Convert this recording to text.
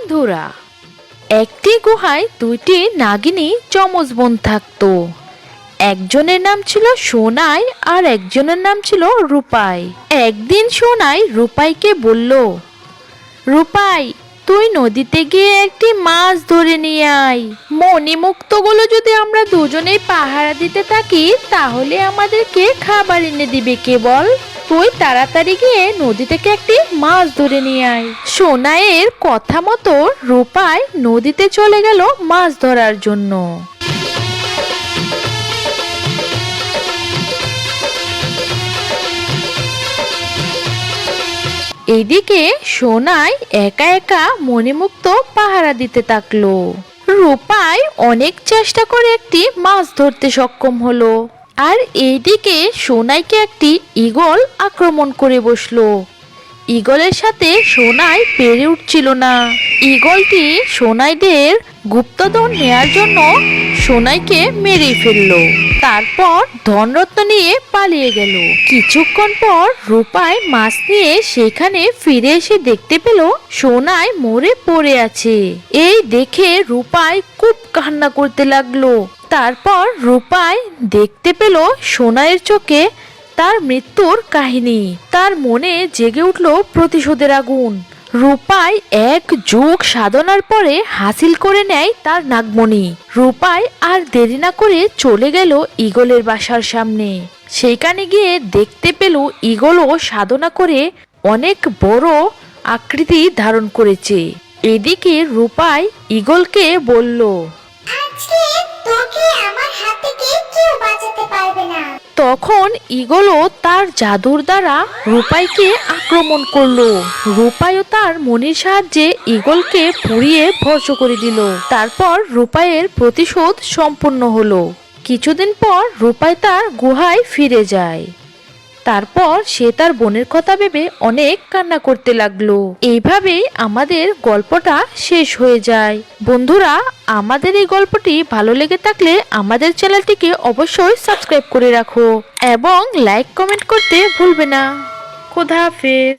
বন্ধুরা, একটি গুহায় দুইটি নাগিনী যমজ বোন থাকতো। একজনের নাম ছিল সোনাই আর একজনের নাম ছিল রূপাই। একদিন সোনাই রূপাইকে বলল, রূপাই, তুই নদীতে গিয়ে একটি মাছ ধরে নিয়ে আয়। মণিমুক্তগুলো যদি আমরা দুজনেই পাহারা দিতে থাকি তাহলে আমাদেরকে খাবার এনে দিবে কে বল? তুই তাড়াতাড়ি গিয়ে নদী থেকে একটি মাছ ধরে নিয়ে আয়। সোনাইয়ের কথা মতো রূপাই নদীতে চলে গেল মাছ ধরার জন্য। এদিকে সোনাই একা একা মণিমুক্ত পাহারা দিতে থাকলো। রূপাই অনেক চেষ্টা করে একটি মাছ ধরতে সক্ষম হলো। আর এইদিকে সোনাইকে একটি ঈগল আক্রমণ করে বসলো। ঈগলের সাথে সোনাই পেরে উঠছিল না। ঈগলটি সোনাইদের গুপ্তধন নেয়ার জন্য সোনাইকে মেরে ফেললো। তারপর ধনরত্ন নিয়ে পালিয়ে গেল। কিছুক্ষণ পর রূপাই মাছ নিয়ে সেখানে ফিরে এসে দেখতে পেল সোনাই মরে পড়ে আছে। এই দেখে রূপাই খুব কান্না করতে লাগলো। তারপর রূপাই দেখতে পেল সোনাইয়ের চোখে তার মৃত্যুর কাহিনী। তার মনে জেগে উঠল প্রতিশোধের আগুন। রূপাই এক যুগ সাধনার পরে হাসিল করে নেয় তার নাগমণি। রূপাই আর দেরি না করে চলে গেল ঈগলের বাসার সামনে। সেইখানে গিয়ে দেখতে পেল ঈগলও সাধনা করে অনেক বড় আকৃতি ধারণ করেছে। এদিকে রূপাই ঈগলকে বলল, তখন ঈগলও তার জাদুর দ্বারা রূপাইকে আক্রমণ করলো। রূপাইও তার মনির সাহায্যে ঈগলকে পুড়িয়ে ভস্ম করে দিল। তারপর রূপাইয়ের প্রতিশোধ সম্পূর্ণ হলো। কিছুদিন পর রূপাই তার গুহায় ফিরে যায়। তারপর সে তার বোনের কথা ভেবে অনেক কান্না করতে লাগলো। এইভাবেই আমাদের গল্পটা শেষ হয়ে যায়। বন্ধুরা, আমাদের এই গল্পটি ভালো লেগে থাকলে আমাদের চ্যানেলটিকে অবশ্যই সাবস্ক্রাইব করে রাখো এবং লাইক কমেন্ট করতে ভুলবে না। খোদা হাফেজ।